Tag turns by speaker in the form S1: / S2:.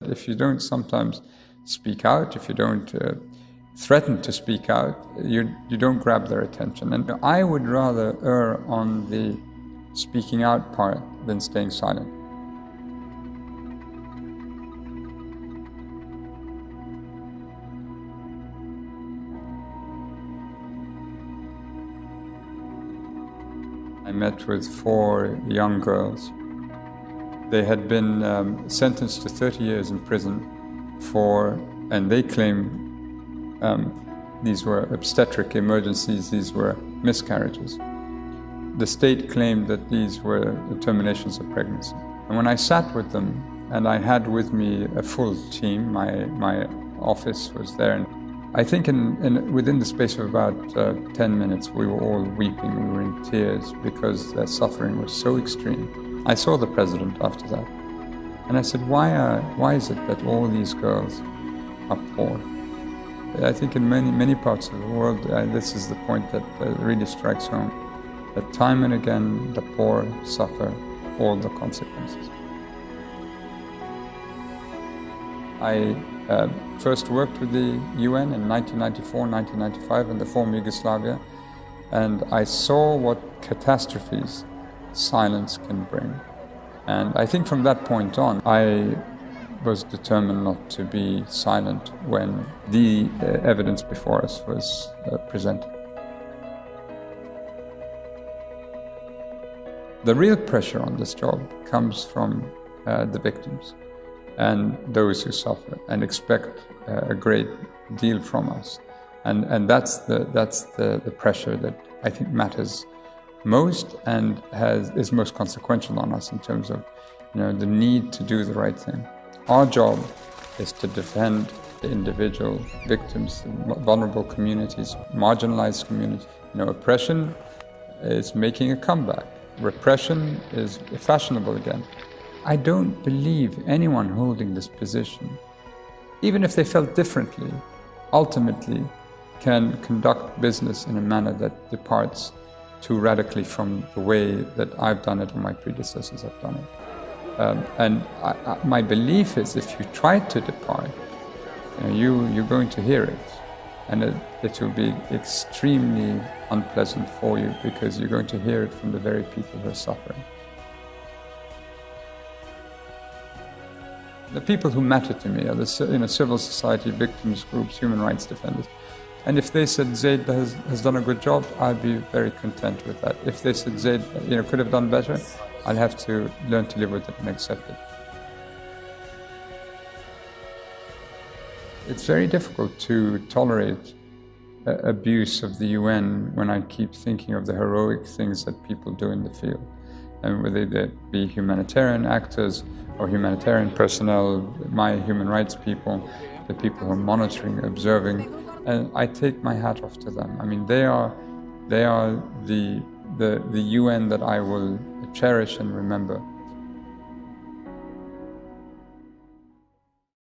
S1: If you don't sometimes speak out, if you don't threaten to speak out, you don't grab their attention. And I would rather err on the speaking out part than staying silent. I met with 4 young girls. They had been sentenced to 30 years in prison and they claim these were obstetric emergencies, these were miscarriages. The state claimed that these were terminations of pregnancy. And when I sat with them, and I had with me a full team, my office was there, and I think within the space of about 10 minutes, we were all weeping, we were in tears because their suffering was so extreme. I saw the president after that, and I said, why is it that all these girls are poor? I think in many parts of the world, this is the point that really strikes home, that time and again the poor suffer all the consequences. I first worked with the UN in 1994, 1995 in the former Yugoslavia, and I saw what catastrophes silence can bring. And I think from that point on, I was determined not to be silent when the evidence before us was presented. The real pressure on this job comes from the victims and those who suffer and expect a great deal from us. And that's the pressure that I think matters most and is most consequential on us in terms of the need to do the right thing. Our job is to defend the individual victims, vulnerable communities, marginalized communities. Oppression is making a comeback. Repression is fashionable again. I don't believe anyone holding this position, even if they felt differently, ultimately can conduct business in a manner that departs too radically from the way that I've done it or my predecessors have done it. My belief is if you try to depart, you're going to hear it, and it will be extremely unpleasant for you because you're going to hear it from the very people who are suffering. The people who matter to me are the civil society, victims groups, human rights defenders. And if they said Zeid has done a good job, I'd be very content with that. If they said Zeid could have done better, I'll have to learn to live with it and accept it. It's very difficult to tolerate abuse of the UN when I keep thinking of the heroic things that people do in the field. And whether they be humanitarian actors or humanitarian personnel, my human rights people, the people who are monitoring, observing, and I take my hat off to them. I mean, they are the UN that I will cherish and remember.